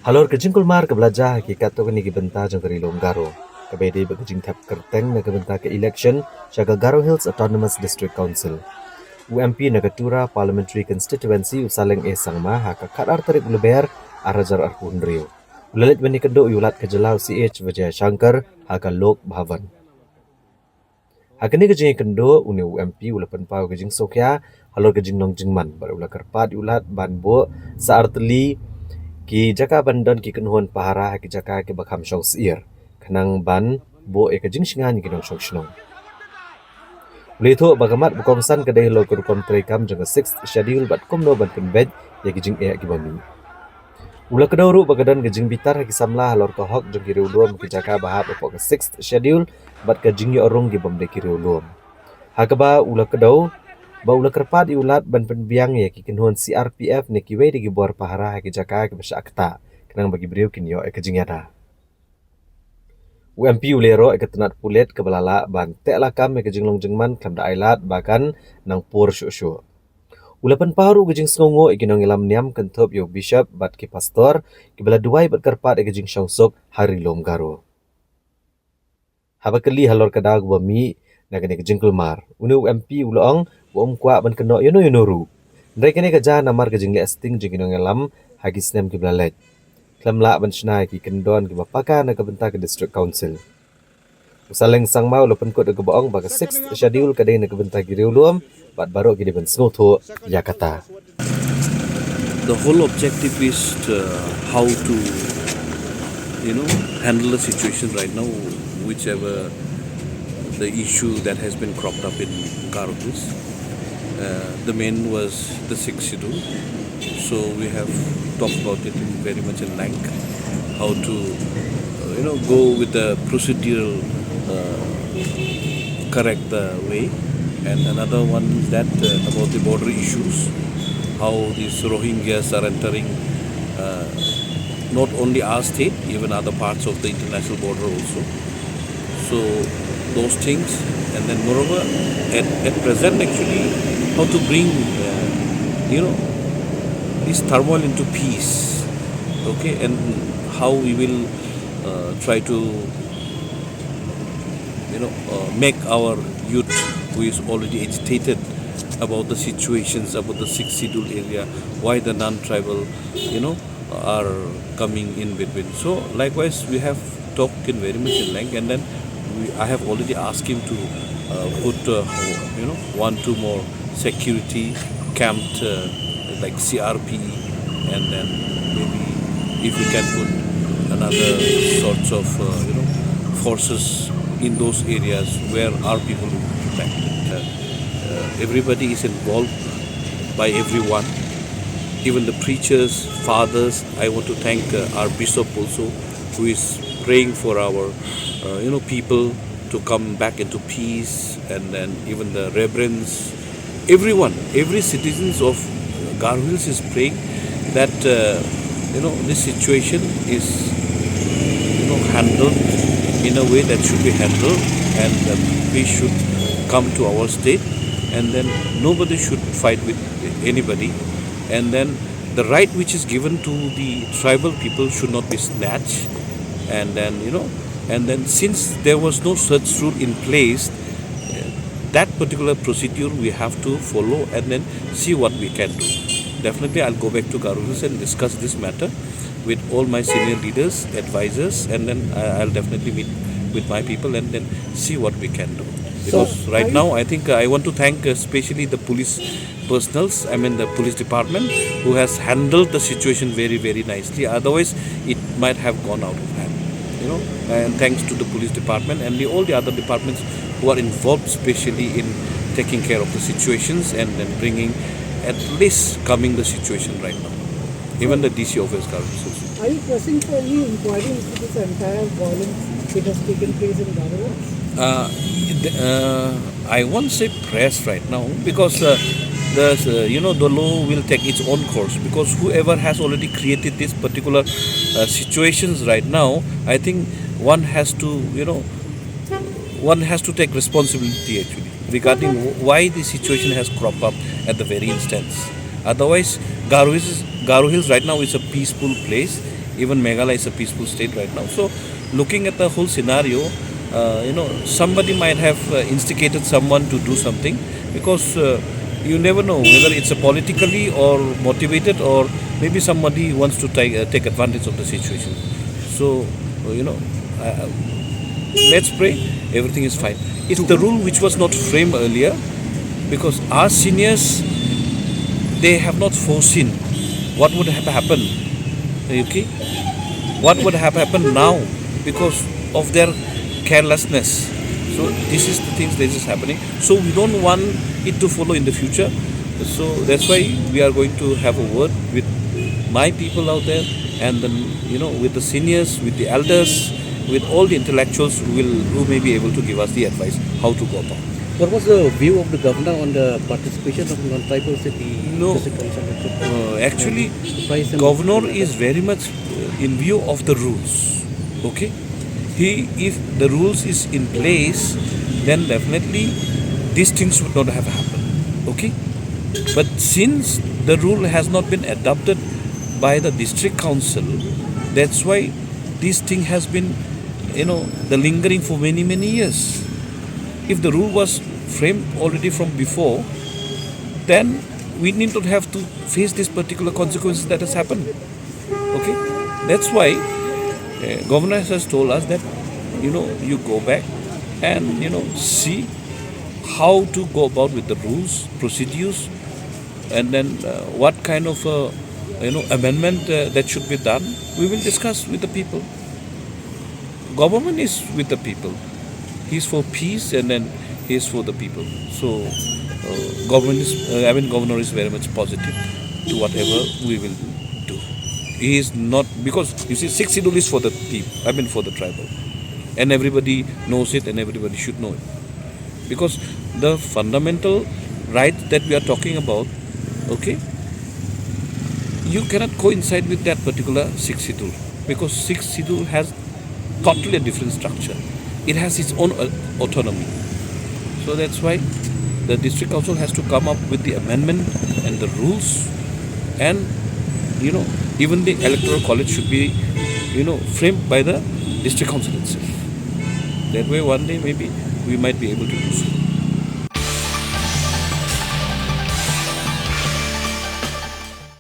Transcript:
Halor ke jingkul mar ke belajar hakikat tu kini ke Bynta jang ke Riewlum Garo. Kebedi bagi jing tap kerteng na ke Bynta ke election syaga Garo Hills Autonomous District Council. UMP na ke Tura Parliamentary Constituency Saleng sangma haka kadar tarik leber arajar arpun Rio. Ulalit bani kedok yulat ke Jylla CH Vijay Shankar haka Lok Bhavan. Hakini ke jing kendo uni UMP ulapan pau ke jing sokya halor ke jing nong jingman bar ulat kerpat yulat ban bo saarteli ki jaka bandan ki kenhuan pahara ki jaka ki bakham shong sir kanang ban bo e kajing singan ki nong shong shnong letho bagamat bukongsan kadai lo kur kontrekam janga 6th schedule bat komno ban penbet ya ki jing e ki bami ula kedawru bagadan ki jing bitar ki samla halor ka hok jong ki Riewlum ki jaka bahap opo ke 6th schedule bat ka jing yo orong ki bamde ki Riewlum hakaba ula kedaw Baula kerpat iulat ban penbiang ya ki kenhuan CRPF ne ki wedi ki bor pahara ki jaka ki besya akta kenang bagi beliau kinyo ke jingyada UMP ulero ke tenat pulet ke balala ban tek lakam ke jinglong jingman kam da ailat bahkan nang pur syu ulapan paru ke jing sngongo ke nong ilam niam kentop yo bishop bat ki pastor ki bala duai bat kerpat ke jing syongsok hari lom garo habakeli halor kadag bami nagane ke jingkul mar unu UMP ulong bom kwa ban keno yono ru ndai kene kaja namar ke jingle asting jingino ngelam hagi snem ki blalet klamla ban shnai ki kendon ki bapaka na ke Bynta ke district council Saleng sangmau lopen kot ke boong baga 6th schedule kadai na ke Bynta ki Riewlum bat baro ki ban snotho yakata. The whole objective is how to handle the situation right now, whichever the issue that has been cropped up in Garo Hills. The main was the 6th schedule, so we have talked about it in very much in length, how to go with the procedural correct way, and another one is that about the border issues, how these Rohingyas are entering not only our state, even other parts of the international border also. So those things, and then moreover at present actually how to bring this turmoil into peace, okay, and how we will try to make our youth who is already agitated about the situations, about the 6th schedule area, why the non-tribal are coming in between. So likewise we have talked in very much in length, and then I have already asked him to put 1-2 more security camped like CRP, and then maybe if we can put another sorts of forces in those areas where our people will be protected. Everybody is involved by everyone, even the preachers, fathers. I want to thank our bishop also, who is praying for our people to come back into peace, and then even the reverends, everyone, every citizens of Garo Hills is praying that this situation is handled in a way that should be handled, and we should come to our state, and then nobody should fight with anybody, and then the right which is given to the tribal people should not be snatched, and then since there was no such rule in place, that particular procedure we have to follow, and then see what we can do. Definitely I'll go back to Garo Hills and discuss this matter with all my senior leaders, advisors, and then I'll definitely meet with my people and then see what we can do. Because right now I think I want to thank especially the police personals, the police department, who has handled the situation very, very nicely. Otherwise it might have gone out of hand. And thanks to the police department and all the other departments who are involved, especially in taking care of the situations and then bringing, at least calming the situation right now. Even the DC office. Are you pressing for any inquiry into this entire violence which has taken place in Garo? I won't say press right now, because the law will take its own course, because whoever has already created this particular situations right now, I think one has to take responsibility actually regarding why the situation has cropped up at the very instance. Otherwise, Garo Hills right now is a peaceful place. Even Meghalaya is a peaceful state right now. So, looking at the whole scenario, somebody might have instigated someone to do something, because you never know whether it's a politically or motivated, or maybe somebody wants to take advantage of the situation. So, let's pray everything is fine. It's the rule which was not framed earlier, because our seniors, they have not foreseen what would have happened. Okay, what would have happened now because of their carelessness. So this is the things that is happening. So we don't want it to follow in the future. So that's why we are going to have a word with my people out there, and then with the seniors, with the elders, with all the intellectuals who may be able to give us the advice how to go about. What was the view of the governor on the participation of non-tribals in the No, district council election? actually, Price and- governor is very much in view of the rules. Okay, if the rules is in place, then definitely these things would not have happened. Okay, but since the rule has not been adopted by the district council, that's why this thing has been, the lingering for many years. If the rule was framed already from before, then we need not have to face this particular consequences that has happened. Okay, that's why governor has told us that you go back and see how to go about with the rules, procedures, and then what kind of amendment that should be done. We will discuss with the people. Government is with the people. He's for peace, and then he's for the people. So governor is very much positive to whatever we will do. He is not, because you see, 6 schedule is for the people. For the tribal, and everybody knows it, and everybody should know it. Because the fundamental right that we are talking about, okay, you cannot coincide with that particular 6 schedule, because 6 schedule has totally a different structure. It has its own autonomy. So that's why the district council has to come up with the amendment and the rules, and even the electoral college should be framed by the district council itself. That way one day maybe we might be able to do so.